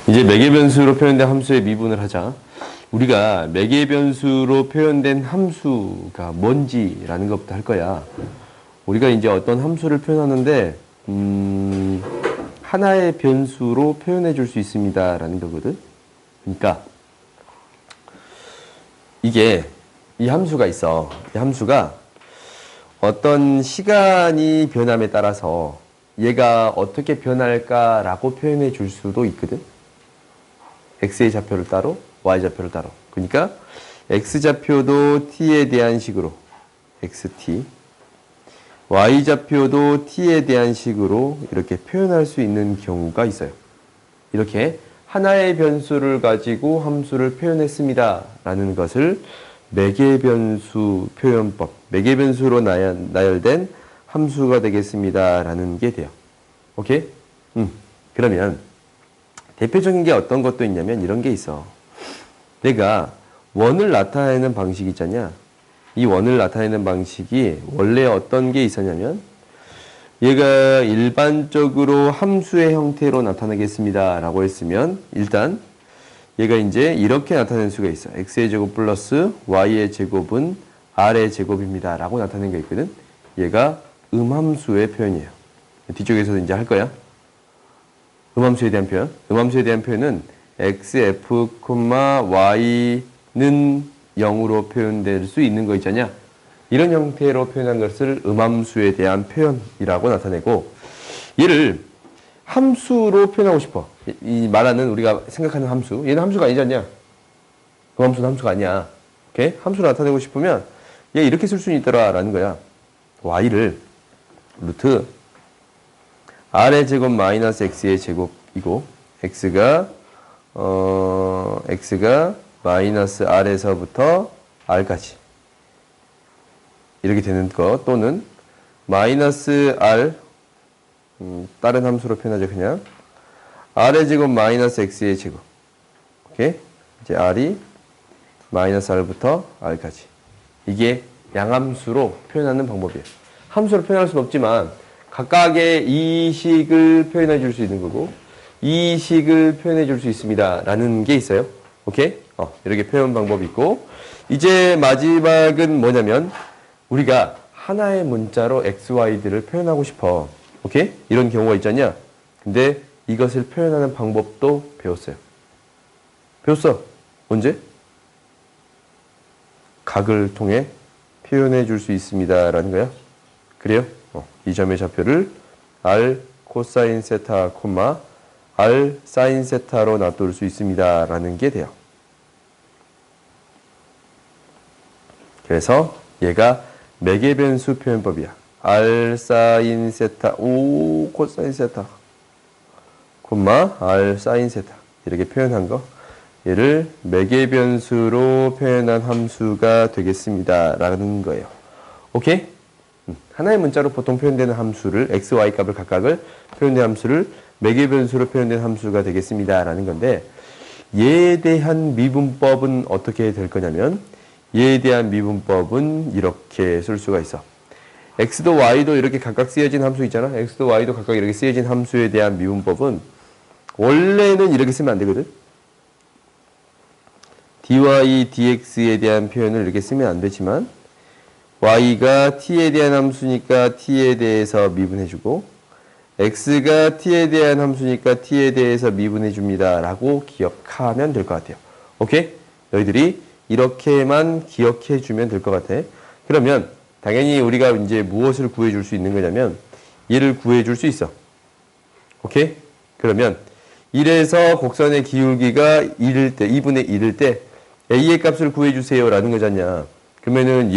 이제 매개변수로 표현된 함수의 미분을 하자. 우리가 매개변수로 표현된 함수가 뭔지라는 것부터 할 거야. 우리가 이제 어떤 함수를 표현하는데 하나의 변수로 표현해 줄 수 있습니다라는 거거든. 그러니까 이 함수가 있어. 이 함수가 어떤 시간이 변함에 따라서 얘가 어떻게 변할까라고 표현해 줄 수도 있거든. x의 좌표를 따로, y 좌표를 따로. 그러니까 x 좌표도 t에 대한 식으로 xt, y 좌표도 t에 대한 식으로 이렇게 표현할 수 있는 경우가 있어요. 이렇게 하나의 변수를 가지고 함수를 표현했습니다 라는 것을 매개변수 표현법, 매개변수로 나열된 함수가 되겠습니다 라는 게 돼요. 오케이? 그러면 대표적인 게 어떤 것도 있냐면 이런 게 있어. 내가 원을 나타내는 방식 있잖냐. 이 원을 나타내는 방식이 원래 어떤 게 있었냐면 얘가 일반적으로 함수의 형태로 나타나겠습니다 라고 했으면 일단 얘가 이제 이렇게 나타낼 수가 있어. x의 제곱 플러스 y의 제곱은 r의 제곱입니다 라고 나타내는 게 있거든. 얘가 음함수의 표현이에요. 뒤쪽에서도 이제 할 거야. 음함수에 대한 표현. 음함수에 대한 표현은 xf, y는 0으로 표현될 수 있는 거 있잖냐. 이런 형태로 표현한 것을 음함수에 대한 표현이라고 나타내고, 얘를 함수로 표현하고 싶어. 이 말하는 우리가 생각하는 함수. 얘는 함수가 아니지 않냐? 음함수는 함수가 아니야. 오케이? 함수로 나타내고 싶으면 얘 이렇게 쓸 수 있더라 라는 거야. y를 루트 r의 제곱 마이너스 x의 제곱이고 x가 마이너스 r에서부터 r까지 이렇게 되는 거, 또는 마이너스 r, 다른 함수로 표현하죠. 그냥 r의 제곱 마이너스 x의 제곱. 오케이? 이제 r이 마이너스 r부터 r까지. 이게 양함수로 표현하는 방법이에요. 함수로 표현할 수는 없지만 각각의 이 식을 표현해 줄 수 있는 거고 이 식을 표현해 줄 수 있습니다 라는 게 있어요. 오케이? 이렇게 표현 방법이 있고, 이제 마지막은 뭐냐면 우리가 하나의 문자로 x, y들을 표현하고 싶어. 오케이? 이런 경우가 있잖냐. 근데 이것을 표현하는 방법도 배웠어요. 배웠어. 언제? 각을 통해 표현해 줄 수 있습니다 라는 거야. 그래요? 이 점의 좌표를 r 코사인 세타, r 사인 세타로 놔둘 수 있습니다 라는 게 돼요. 그래서 얘가 매개변수 표현법이야. r 사인 세타, 코사인 세타, r 사인 세타 이렇게 표현한 거, 얘를 매개변수로 표현한 함수가 되겠습니다 라는 거예요. 오케이? 하나의 문자로 보통 표현되는 함수를, x, y 값을 각각을 표현된 함수를 매개변수로 표현된 함수가 되겠습니다 라는 건데, 얘에 대한 미분법은 어떻게 될 거냐면 얘에 대한 미분법은 이렇게 쓸 수가 있어. x도 y도 이렇게 각각 쓰여진 함수 있잖아. x도 y도 각각 이렇게 쓰여진 함수에 대한 미분법은 원래는 이렇게 쓰면 안 되거든. dy, dx에 대한 표현을 이렇게 쓰면 안 되지만 y가 t에 대한 함수니까 t에 대해서 미분해주고 x가 t에 대한 함수니까 t에 대해서 미분해줍니다 라고 기억하면 될 것 같아요. 오케이? 너희들이 이렇게만 기억해주면 될 것 같아. 그러면 당연히 우리가 이제 무엇을 구해줄 수 있는 거냐면 얘를 구해줄 수 있어. 오케이? 그러면 1에서 곡선의 기울기가 1일 때, 2분의 1일 때 a의 값을 구해주세요 라는 거잖냐. 그러면은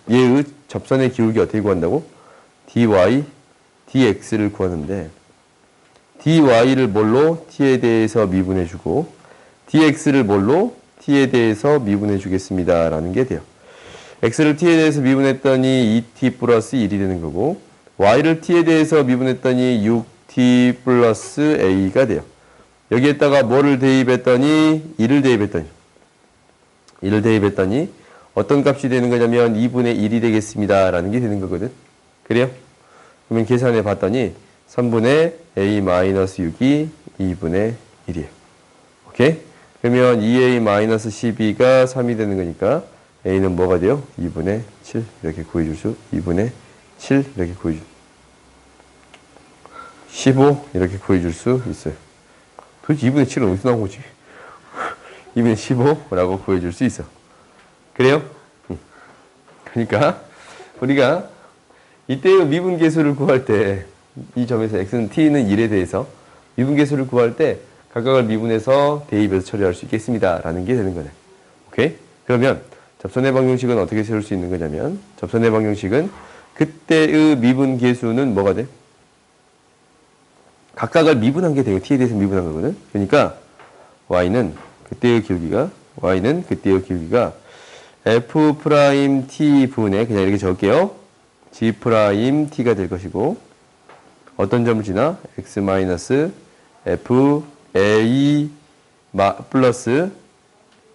얘의 접선의 기울기 어떻게 구한다고? dy, dx를 구하는데 dy를 뭘로? t에 대해서 미분해주고 dx를 뭘로? t에 대해서 미분해주겠습니다 라는 게 돼요. x를 t에 대해서 미분했더니 2t 플러스 1이 되는 거고 y를 t에 대해서 미분했더니 6t 플러스 a가 돼요. 여기에다가 뭐를 대입했더니 1을 대입했더니 어떤 값이 되는 거냐면 2분의 1이 되겠습니다 라는 게 되는 거거든. 그래요? 그러면 계산해 봤더니 3분의 a-6이 2분의 1이에요. 오케이? 그러면 2a-12가 3이 되는 거니까 a는 뭐가 돼요? 2분의 7 이렇게 구해줄 수 2분의 7 이렇게 구해줄 15 이렇게 구해줄 수 있어요. 도대체 2분의 7은 어디서 나온 거지? 2분의 15라고 구해줄 수 있어. 그래요? 그러니까 우리가 이때의 미분계수를 구할 때 이 점에서 x는 t는 1에 대해서 미분계수를 구할 때 각각을 미분해서 대입해서 처리할 수 있겠습니다. 라는 게 되는 거네. 오케이? 그러면 접선의 방정식은 어떻게 세울 수 있는 거냐면 접선의 방정식은 그때의 미분계수는 뭐가 돼? 각각을 미분한 게 되고 t에 대해서 미분한 거거든. 그러니까 y는 그때의 기울기가 f'' 분의 그냥 이렇게 적을게요. g'가 될 것이고 어떤 점을 지나 x-f a 플러스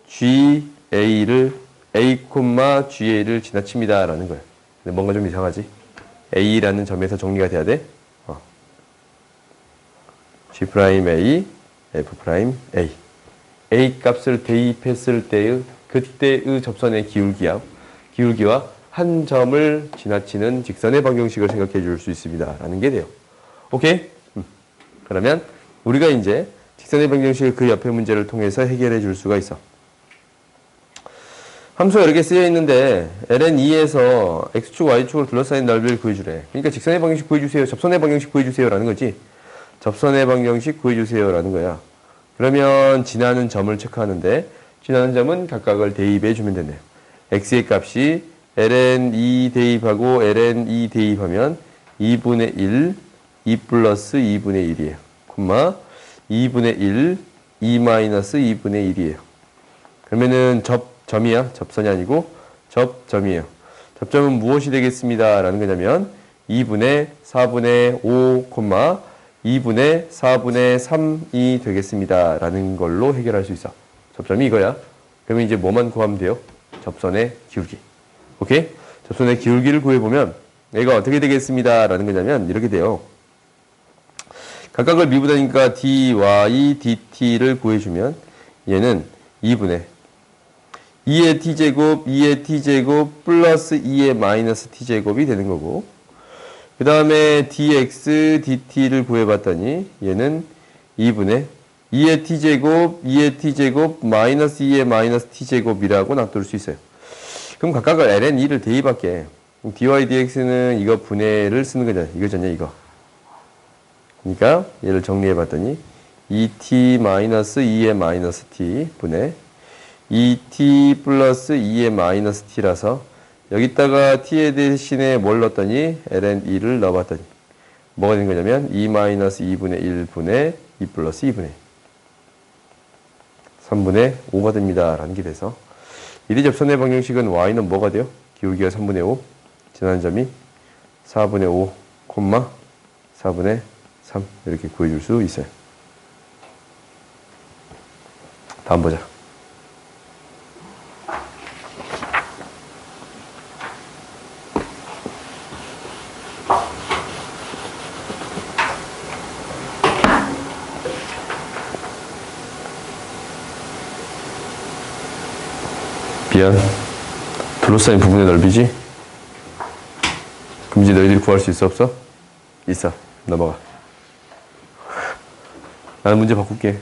ga를 a, ga를 지나칩니다. 라는 거야. 근데 뭔가 좀 이상하지? a라는 점에서 정리가 돼야 돼. G'A, F'A. A 값을 대입했을 때의 그때의 접선의 기울기와 한 점을 지나치는 직선의 방정식을 생각해 줄 수 있습니다. 라는 게 돼요. 오케이? 그러면 우리가 이제 직선의 방정식을 그 옆에 문제를 통해서 해결해 줄 수가 있어. 함수가 이렇게 쓰여 있는데 ln2에서 x축, y축을 둘러싸인 넓이를 구해주래. 그러니까 직선의 방정식 구해주세요. 접선의 방정식 구해주세요. 라는 거지. 접선의 방정식 구해주세요. 라는 거야. 그러면 지나는 점을 체크하는데 지나는 점은 각각을 대입해 주면 되네요. x의 값이 ln2 대입하고 ln2 대입하면 2분의 1, 2 플러스 2분의 1이에요. 콤마 2분의 1, 2 마이너스 2분의 1이에요. 그러면은 점이야. 접선이 아니고 접점이에요. 접점은 무엇이 되겠습니다. 라는 거냐면 2분의 4분의 5, 2분의 4분의 3이 되겠습니다. 라는 걸로 해결할 수 있어. 접점이 이거야. 그러면 이제 뭐만 구하면 돼요? 접선의 기울기. 오케이? 접선의 기울기를 구해보면 얘가 어떻게 되겠습니다. 라는 거냐면 이렇게 돼요. 각각을 미분하니까 dy, dt를 구해주면 얘는 2분의 2의 t제곱, 2의 t제곱, 플러스 2의 마이너스 t제곱이 되는 거고 그 다음에 dx, dt를 구해봤더니 얘는 2분의 2의 t제곱, 2의 t제곱, 마이너스 2의 마이너스 t제곱이라고 놔둘 수 있어요. 그럼 각각을 ln2를 대입할게. dy, dx는 이거 분해를 쓰는 거잖아. 이거잖아, 이거. 그러니까 얘를 정리해봤더니 2t 마이너스 2의 마이너스 t 분의 2t 플러스 2의 마이너스 t라서 여기다가 t에 대신에 뭘 넣었더니 ln2를 넣어봤더니 뭐가 된 거냐면 2 마이너스 2분의 1 분의 2 플러스 2분의 1 3분의 5가 됩니다. 라는 게 돼서 이리 접선의 방정식은 y는 뭐가 돼요? 기울기가 3분의 5 지나는 점이 4분의 5, 4분의 3 이렇게 구해줄 수 있어요. 다음 보자. 미안. 둘러싸인 부분의 넓이지? 그럼 이제 너희들이 구할 수 있어, 없어? 있어. 넘어가. 나는 문제 바꿀게.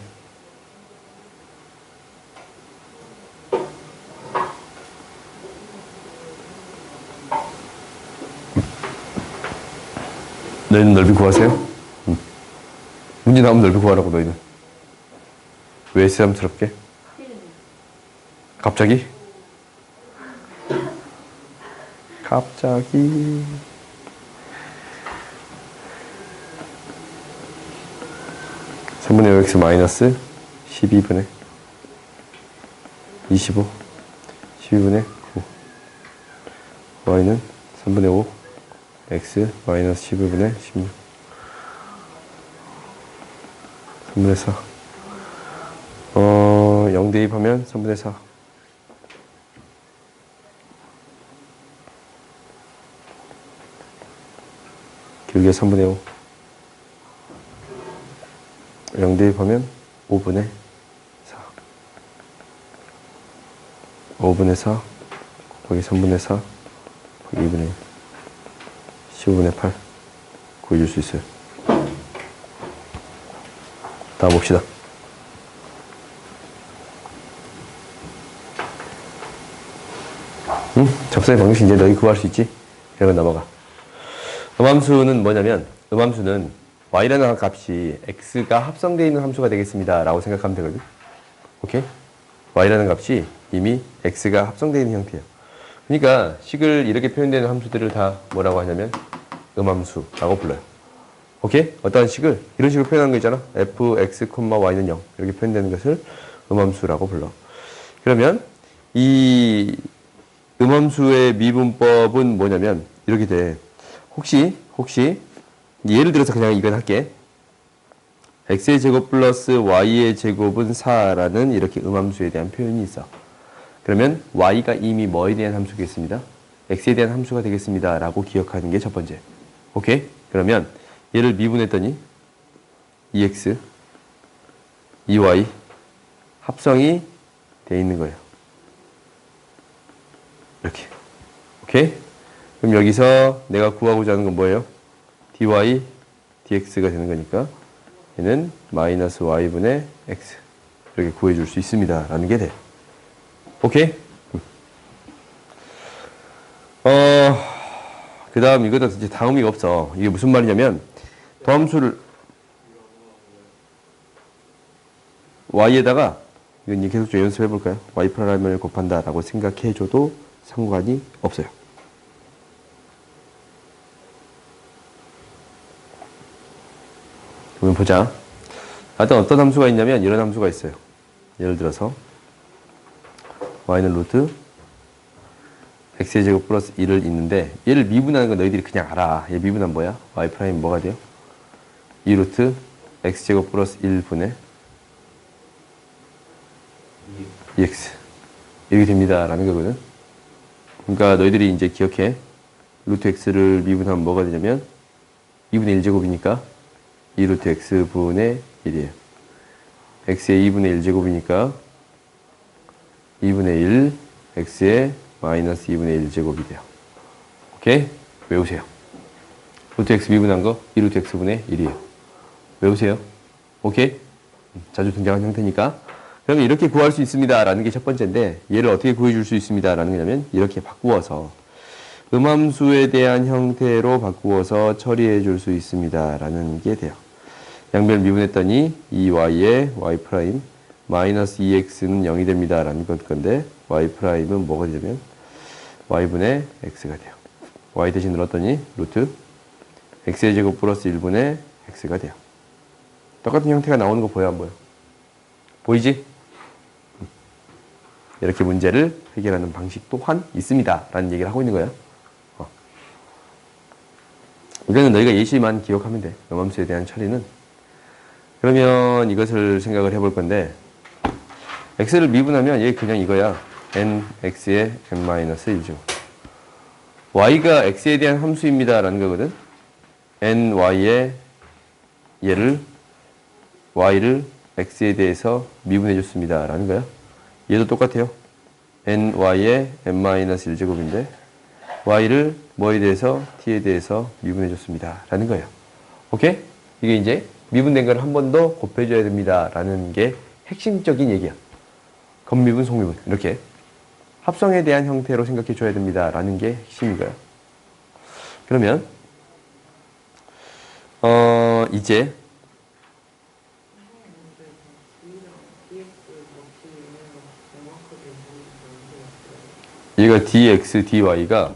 너희는 넓이 구하세요? 응. 문제 나오면 넓이 구하라고, 너희는. 왜 새삼스럽게? 갑자기? 갑자기 3분의 5x 마이너스 12분의 25 12분의 9 y는 3분의 5 x 마이너스 12분의 16 3분의 4 0 대입하면 3분의 4 기울기가 3분의 5 0 대입하면 5분의 4 5분의 4 거기 3분의 4 거기 2분의 1 15분의 8 구해줄 수 있어요. 다음 봅시다. 접선의 방정식 이제 너희 구할 수 있지? 이러면 넘어가. 음함수는 뭐냐면 음함수는 y라는 값이 x가 합성되어 있는 함수가 되겠습니다 라고 생각하면 되거든. 오케이? y라는 값이 이미 x가 합성되어 있는 형태예요. 그러니까 식을 이렇게 표현되는 함수들을 다 뭐라고 하냐면 음함수라고 불러요. 오케이? 어떠한 식을 이런 식으로 표현하는 거 있잖아. fx, y는 0 이렇게 표현되는 것을 음함수라고 불러. 그러면 이 음함수의 미분법은 뭐냐면 이렇게 돼. 혹시 예를 들어서 그냥 이건 할게. x의 제곱 플러스 y의 제곱은 4라는 이렇게 음함수에 대한 표현이 있어. 그러면 y가 이미 뭐에 대한 함수겠습니다. x에 대한 함수가 되겠습니다 라고 기억하는 게 첫 번째. 오케이? 그러면 얘를 미분했더니 2x, 2y 합성이 돼 있는 거예요. 이렇게. 오케이? 그럼 여기서 내가 구하고자 하는 건 뭐예요? dy, dx가 되는 거니까 얘는 마이너스 y분의 x 이렇게 구해줄 수 있습니다 라는 게 돼. 오케이? 그 다음 이거도 이제 다음 의미가 없어. 이게 무슨 말이냐면 더함수를 y에다가 이건 이제 계속 좀 연습해 볼까요? y 프라임을 곱한다 라고 생각해줘도 상관이 없어요. 그러면 보자. 하여튼 어떤 함수가 있냐면 이런 함수가 있어요. 예를 들어서 y는 루트 x의 제곱 플러스 1을 있는데 얘를 미분하는 건 너희들이 그냥 알아. 얘 미분하면 뭐야? y 프라임 뭐가 돼요? 2 루트 x 제곱 플러스 1분의 2x 이렇게 됩니다 라는 거거든. 그러니까 너희들이 이제 기억해. 루트 x를 미분하면 뭐가 되냐면 2분의 1제곱이니까 2 루트 x분의 1이에요. x의 2분의 1제곱이니까 2분의 1 x의 마이너스 2분의 1제곱이 돼요. 오케이? 외우세요. 루트 x 미분한 거 2 루트 x분의 1이에요. 외우세요. 오케이? 자주 등장한 형태니까. 그러면 이렇게 구할 수 있습니다 라는 게 첫 번째인데 얘를 어떻게 구해줄 수 있습니다 라는 거냐면 이렇게 바꾸어서 음함수에 대한 형태로 바꾸어서 처리해 줄 수 있습니다 라는 게 돼요. 양변을 미분했더니 이 y의 y 프라임 마이너스 2x는 0이 됩니다 라는 건데 y 프라임은 뭐가 되냐면 y분의 x가 돼요. y 대신 넣었더니 루트 x의 제곱 플러스 1분의 x가 돼요. 똑같은 형태가 나오는 거 보여 안 보여? 보이지? 이렇게 문제를 해결하는 방식 또한 있습니다 라는 얘기를 하고 있는 거야. 이거는 너희가 예시만 기억하면 돼. 음함수에 대한 처리는. 그러면 이것을 생각을 해볼 건데 x를 미분하면 얘 그냥 이거야. nx의 n-1죠. y가 x에 대한 함수입니다 라는 거거든. ny의 얘를 y를 x에 대해서 미분해 줬습니다 라는 거야. 얘도 똑같아요. ny의 n-1제곱인데 y를 뭐에 대해서 t에 대해서 미분해 줬습니다 라는 거예요. 오케이? 이게 이제 미분된 걸 한 번 더 곱해줘야 됩니다 라는 게 핵심적인 얘기야. 겉미분, 속미분 이렇게 합성에 대한 형태로 생각해 줘야 됩니다 라는 게 핵심이고요. 그러면 이제 얘가 dx, dy가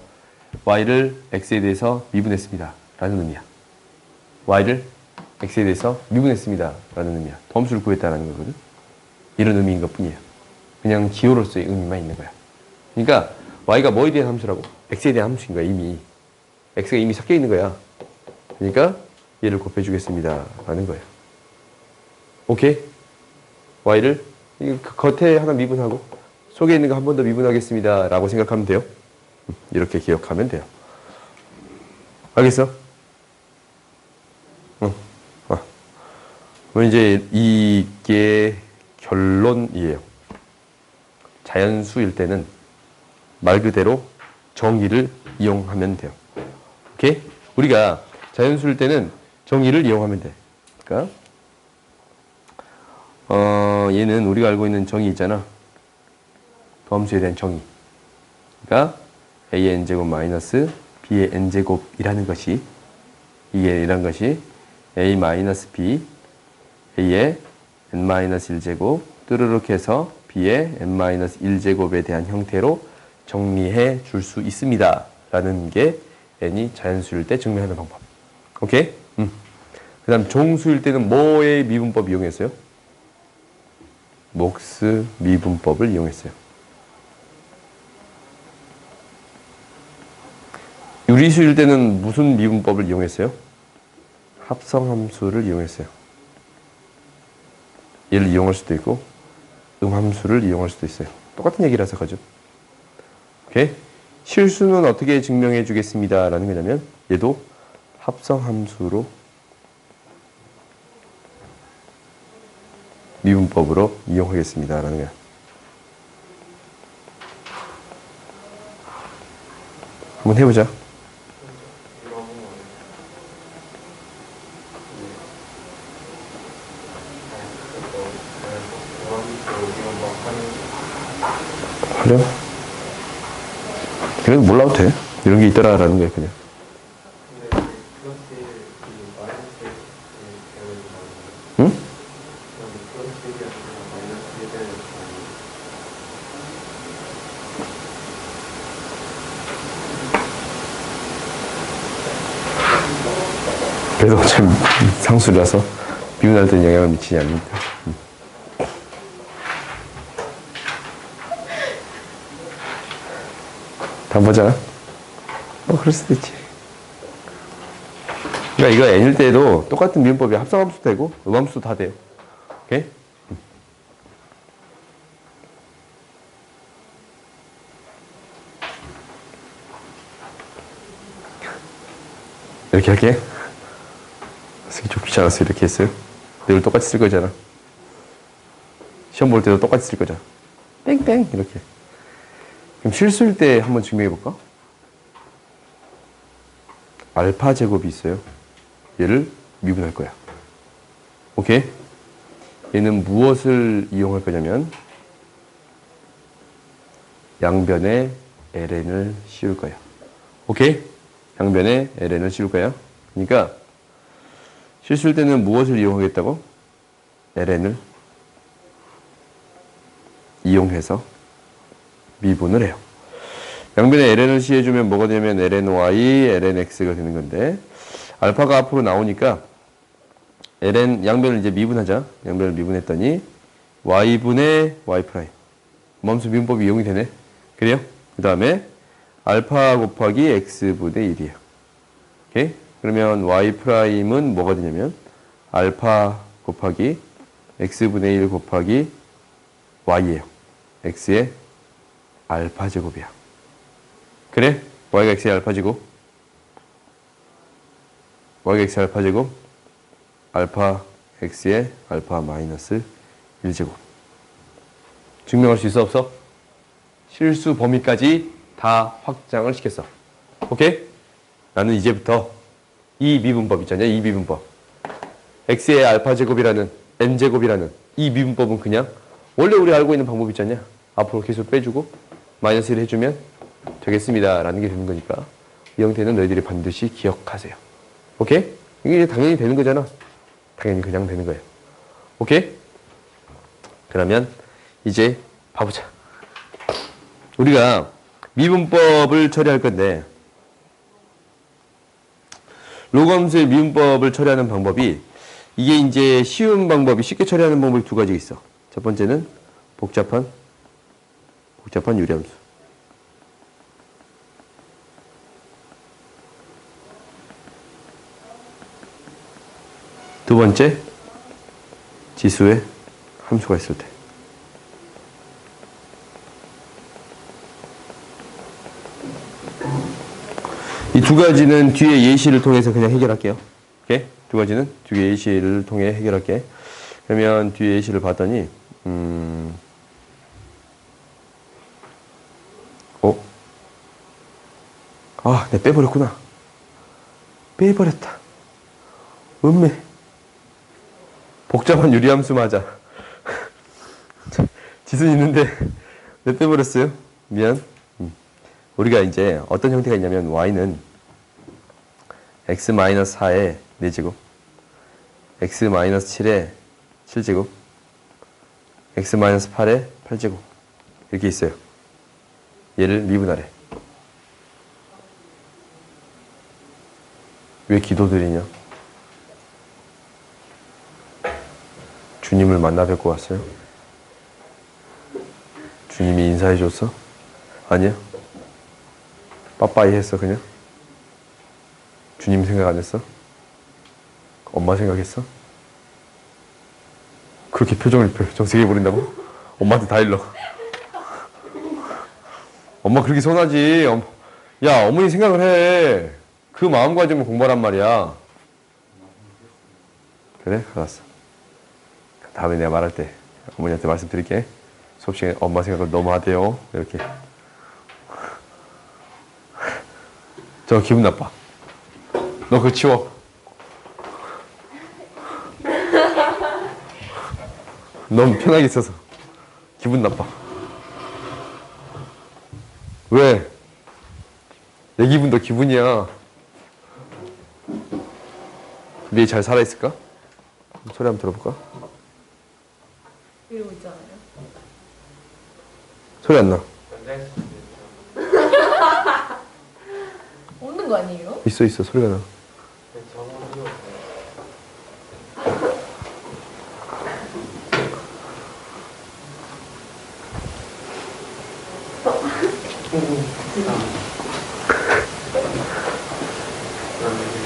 y를 x에 대해서 미분했습니다 라는 의미야. y를 x에 대해서 미분했습니다 라는 의미야. 덤수를 구했다는 거거든. 이런 의미인 것 뿐이에요. 그냥 기호로서의 의미만 있는 거야. 그러니까 y가 뭐에 대한 함수라고? x에 대한 함수인 거야 이미. x가 이미 섞여 있는 거야. 그러니까 얘를 곱해주겠습니다 라는 거예요. 오케이? y를 겉에 하나 미분하고 속에 있는 거 한 번 더 미분하겠습니다 라고 생각하면 돼요. 이렇게 기억하면 돼요. 알겠어? 그럼 이제 이게 결론이에요. 자연수일 때는 말 그대로 정의를 이용하면 돼요. 오케이? 우리가 자연수일 때는 정의를 이용하면 돼. 그러니까 얘는 우리가 알고 있는 정의 있잖아. 도함수에 대한 정의. 그러니까 a의 n제곱 마이너스 b의 n제곱이라는 것이 이란 것이 a 마이너스 b a의 n-1제곱 뚜르륵 해서 b의 n-1제곱에 대한 형태로 정리해 줄 수 있습니다. 라는 게 n이 자연수일 때 증명하는 방법. 오케이? 그 다음 종수일 때는 뭐의 미분법 이용했어요? 목스 미분법을 이용했어요. 유리수일 때는 무슨 미분법을 이용했어요? 합성함수를 이용했어요. 얘를 이용할 수도 있고 음함수를 이용할 수도 있어요. 똑같은 얘기라서 그죠? 오케이? 실수는 어떻게 증명해 주겠습니다. 라는 거냐면 얘도 합성함수로 미분법으로 이용하겠습니다. 라는 거야. 한번 해보자. 그래? 그래도 몰라도 돼. 이런 게 있더라라는 거야, 그냥. 응? 그래도 참 상수라서 비운할 때는 영향을 미치지 않는다. 다음 보자. 그럴 수도 있지. 그러니까 이거 n일 때도 똑같은 미분법이 합성함수도 되고 음함수도 다 돼요. 오케이? 이렇게 할게. 쓰기 좀 귀찮아서 이렇게 했어요. 늘 똑같이 쓸 거잖아. 시험 볼 때도 똑같이 쓸 거잖아. 땡땡 이렇게. 그럼 실수일 때 한번 증명해 볼까? 알파 제곱이 있어요. 얘를 미분할 거야. 오케이? 얘는 무엇을 이용할 거냐면 양변에 ln을 씌울 거야. 오케이? 양변에 ln을 씌울 거야. 그러니까 실수일 때는 무엇을 이용하겠다고? ln을 이용해서 미분을 해요. 양변에 ln을 씌워주면 뭐가 되냐면 lny, lnx가 되는 건데 알파가 앞으로 나오니까 ln 양변을 이제 미분하자. 양변을 미분했더니 y분의 y 프라임. 음함수 미분법이 이용이 되네. 그래요? 그 다음에 알파 곱하기 x분의 1이에요. 오케이? 그러면 y 프라임은 뭐가 되냐면 알파 곱하기 x분의 1 곱하기 y예요. x의 알파 제곱이야. 그래? y가 x의 알파 제곱. y가 x의 알파 제곱. 알파 x의 알파 마이너스 1제곱. 증명할 수 있어 없어? 실수 범위까지 다 확장을 시켰어. 오케이? 나는 이제부터 이 미분법 있잖냐? 이 미분법. x의 알파 제곱이라는 n제곱이라는 이 미분법은 그냥 원래 우리 알고 있는 방법 있잖냐? 앞으로 계속 빼주고 마이너스 1 해주면 되겠습니다. 라는 게 되는 거니까 이 형태는 너희들이 반드시 기억하세요. 오케이? 이게 당연히 되는 거잖아. 당연히 그냥 되는 거예요. 오케이? 그러면 이제 봐보자. 우리가 미분법을 처리할 건데 로그함수의 미분법을 처리하는 방법이 이게 이제 쉬운 방법이 쉽게 처리하는 방법이 두 가지 있어. 첫 번째는 복잡한 유리함수. 두 번째, 지수의 함수가 있을 때. 이 두 가지는 뒤에 예시를 통해서 그냥 해결할게요. 오케이? 두 가지는 뒤에 예시를 통해 해결할게. 그러면 뒤에 예시를 봤더니, 아, 내가 빼버렸구나. 빼버렸다. 음메. 복잡한 유리함수 맞아. 지순이 있는데 내가 빼버렸어요. 미안. 우리가 이제 어떤 형태가 있냐면 y는 x-4에 4제곱, x-7에 7제곱, x-8에 8제곱 이렇게 있어요. 얘를 미분하래. 왜 기도드리냐? 주님을 만나 뵙고 왔어요? 주님이 인사해 줬어? 아니야? 빠빠이 했어 그냥? 주님 생각 안 했어? 엄마 생각했어? 그렇게 표정을 정색해 버린다고? 엄마한테 다 일러. 엄마 그렇게 서운하지. 야, 어머니 생각을 해. 그 마음가짐을 공부하란 말이야. 그래? 알았어. 다음에 내가 말할 때 어머니한테 말씀드릴게. 수업 시간에 엄마 생각을 너무 하대요. 이렇게. 저 기분 나빠. 너 그거 치워. 너무 편하게 있어서 기분 나빠. 왜? 내 기분도 기분이야. 네 잘 살아있을까? 소리 한번 들어볼까? 이러고 있잖아요. 소리 안 나. 없는 거 아니에요? 있어 소리가 나.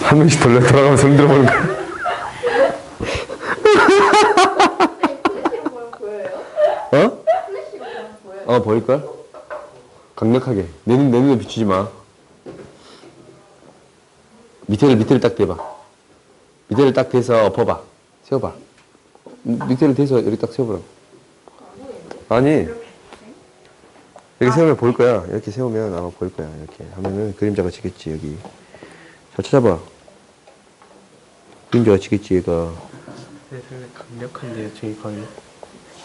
한 명씩 돌아가면서 손 들어보는 거야. 어? 보일걸? 강력하게. 내 눈에 비추지 마. 밑에를 딱 대봐. 밑에를 딱 대서 엎어봐. 세워봐. 밑에를 대서 이렇게 딱 세워보라고. 아니. 이렇게 세우면 보일 거야. 이렇게 세우면 아마 보일 거야. 이렇게 하면은 그림자가 지겠지, 여기. 잘 찾아봐. 그림자가 지겠지, 얘가. 강력한데요, 저희 방이.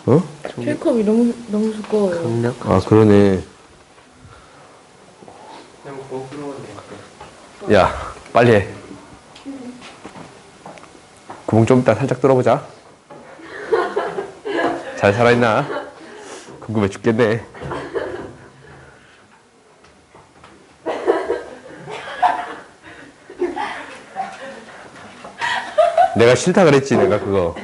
어? 헬컵이 너무 두꺼워요. 강력한. 아, 그러네. 그냥 뭐 들어오는데. 야, 빨리 해. 구멍 좀 이따 살짝 뚫어보자. 잘 살아있나? 궁금해 죽겠네. 내가 싫다 그랬지, 내가 그거.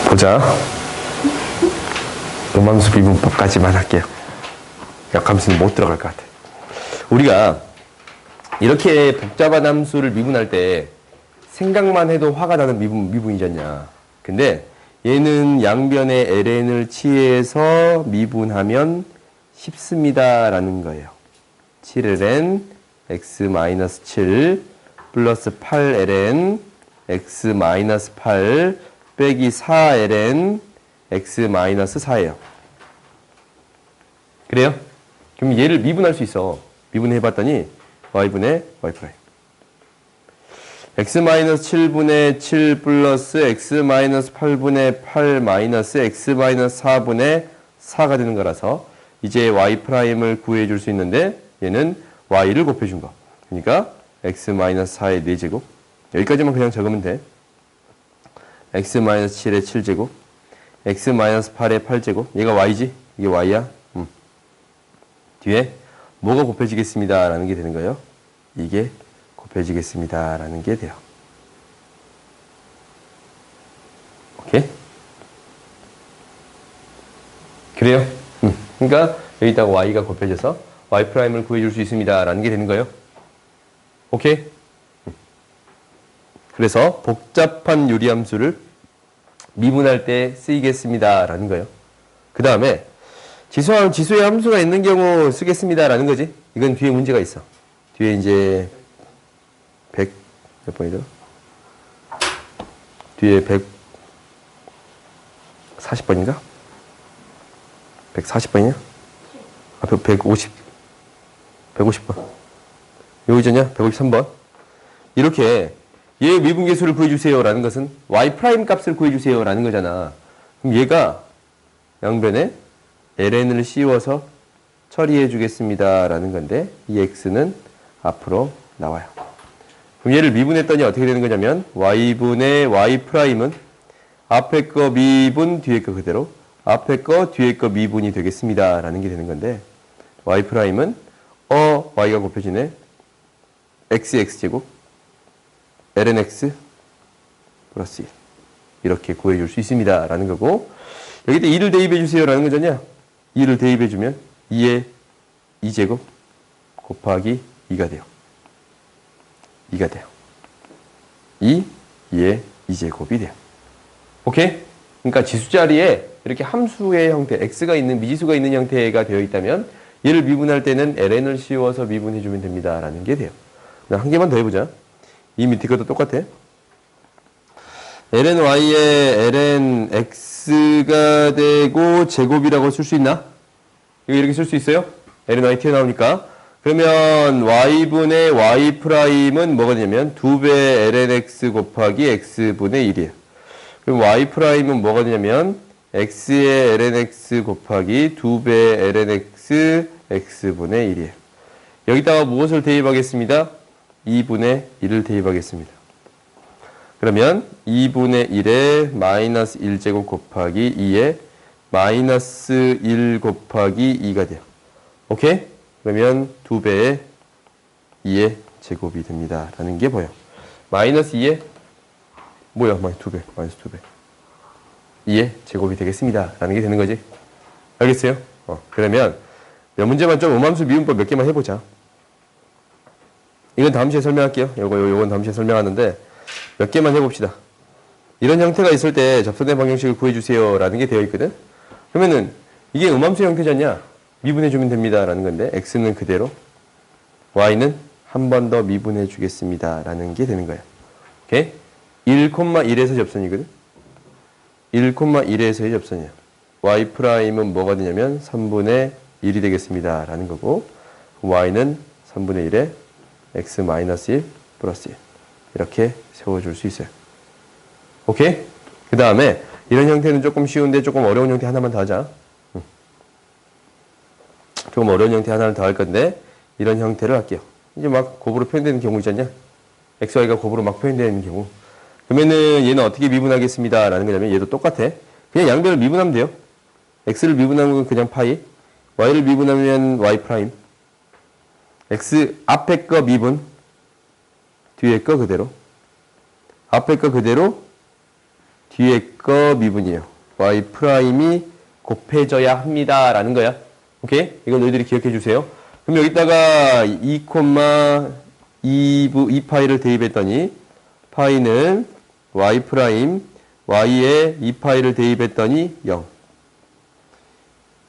보자. 음함수 미분법까지만 할게요. 역함수는 못 들어갈 것 같아. 우리가 이렇게 복잡한 함수를 미분할 때 생각만 해도 화가 나는 미분이잖냐. 근데 얘는 양변에 ln을 취해서 미분하면 쉽습니다라는 거예요. 7ln x-7 플러스 8ln x-8 빼기 4ln x-4예요. 그래요? 그럼 얘를 미분할 수 있어. 미분해봤더니 y분의 y 프라임. x-7분의 7 플러스 x-8분의 8 마이너스 x-4분의 4가 되는 거라서 이제 y 프라임을 구해줄 수 있는데 얘는 y를 곱해준 거. 그러니까 x-4의 4제곱. 여기까지만 그냥 적으면 돼. x-7의 7제곱. x-8의 8제곱. 얘가 y지? 이게 y야? 뒤에 뭐가 곱해지겠습니다 라는 게 되는 거예요. 이게 곱해지겠습니다 라는 게 돼요. 오케이? 그래요? 그러니까 여기다가 y가 곱해져서 y 프라임을 구해줄 수 있습니다 라는 게 되는 거예요. 오케이? 그래서 복잡한 요리함수를 미분할 때 쓰이겠습니다 라는 거예요. 그 다음에 지수의 함수가 있는 경우 쓰겠습니다 라는 거지. 이건 뒤에 문제가 있어. 뒤에 이제 100 몇 번이더라? 뒤에 140번인가? 140번이냐? 아, 150번. 여기잖냐? 153번. 이렇게 얘 미분계수를 구해주세요 라는 것은 y 프라임 값을 구해주세요 라는 거잖아. 그럼 얘가 양변에 ln을 씌워서 처리해 주겠습니다 라는 건데 이 x는 앞으로 나와요. 그럼 얘를 미분했더니 어떻게 되는 거냐면 y분의 y 프라임은 앞에 거 미분 뒤에 거 그대로 앞에 거 뒤에 거 미분이 되겠습니다 라는 게 되는 건데 y 프라임은 y가 곱해지네 x제곱 lnx 플러스 1 이렇게 구해줄 수 있습니다 라는 거고 여기다 2를 대입해 주세요 라는 거잖냐. 2를 대입해 주면 2의 2제곱 곱하기 2가 돼요. 2가 돼요. 2의 2제곱이 돼요. 오케이? 그러니까 지수 자리에 이렇게 함수의 형태, x가 있는 미지수가 있는 형태가 되어 있다면 얘를 미분할 때는 ln을 씌워서 미분해 주면 됩니다 라는 게 돼요. 한 개만 더 해보자. 이 밑에 것도 똑같아. ln y에 ln x가 되고 제곱이라고 쓸 수 있나? 이거 이렇게 쓸 수 있어요? ln y 튀어나오니까. 그러면 y분의 y 프라임은 뭐가 되냐면 2배 ln x 곱하기 x분의 1이에요. 그럼 y 프라임은 뭐가 되냐면 x의 ln x 곱하기 2배 ln x x분의 1이에요. 여기다가 무엇을 대입하겠습니다? 2분의 1을 대입하겠습니다. 그러면 2분의 1에 마이너스 1제곱 곱하기 2에 마이너스 1 곱하기 2가 돼요. 오케이? 그러면 2배의 2의 제곱이 됩니다. 라는 게 보여. 마이너스 2에 뭐야? 2배. 마이너스 2배. 2의 제곱이 되겠습니다. 라는 게 되는 거지. 알겠어요? 그러면 몇 문제만 좀 음함수 미분법 몇 개만 해보자. 이건 다음 시에 설명할게요. 요건 다음 시에 설명하는데 몇 개만 해봅시다. 이런 형태가 있을 때 접선의 방정식을 구해주세요 라는 게 되어 있거든. 그러면은 이게 음함수 형태잖냐. 미분해주면 됩니다 라는 건데 x는 그대로 y는 한 번 더 미분해 주겠습니다 라는 게 되는 거예요. 오케이? 1,1에서 접선이거든. 1,1에서의 접선이야. y 프라임은 뭐가 되냐면 3분의 1이 되겠습니다 라는 거고 y는 3분의 1에 x-1 플러스 1 이렇게 세워줄 수 있어요. 오케이? 그 다음에 이런 형태는 조금 쉬운데 조금 어려운 형태 하나만 더 하자. 조금 어려운 형태 하나를 더 할 건데 이런 형태를 할게요. 이제 막 곱으로 표현되는 경우 있잖냐. xy가 곱으로 막 표현되는 경우. 그러면은 얘는 어떻게 미분하겠습니다 라는 거냐면 얘도 똑같아. 그냥 양변을 미분하면 돼요. x를 미분하는 건 그냥 파이, y를 미분하면 y 프라임, x 앞에 거 미분 뒤에 거 그대로 앞에 거 그대로 뒤에 거 미분이에요. y 프라임이 곱해져야 합니다. 라는 거야. 오케이? 이거 너희들이 기억해 주세요. 그럼 여기다가 2,2파이를 대입했더니 파이는 y 프라임 y에 2파이를 대입했더니 0.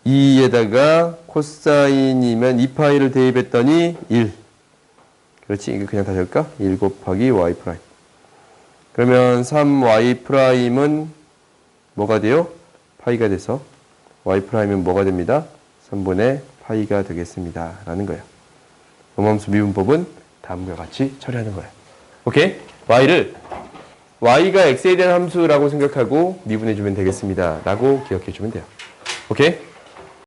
2에다가 코사인이면 2파이를 대입했더니 1. 그렇지? 이거 그냥 다시 할까? 1 곱하기 y 프라임. 그러면 3y 프라임은 뭐가 돼요? 파이가 돼서 y 프라임은 뭐가 됩니다? 3분의 파이가 되겠습니다. 라는 거예요. 음함수 미분법은 다음과 같이 처리하는 거예요. 오케이? y가 x에 대한 함수라고 생각하고 미분해주면 되겠습니다. 라고 기억해주면 돼요. 오케이?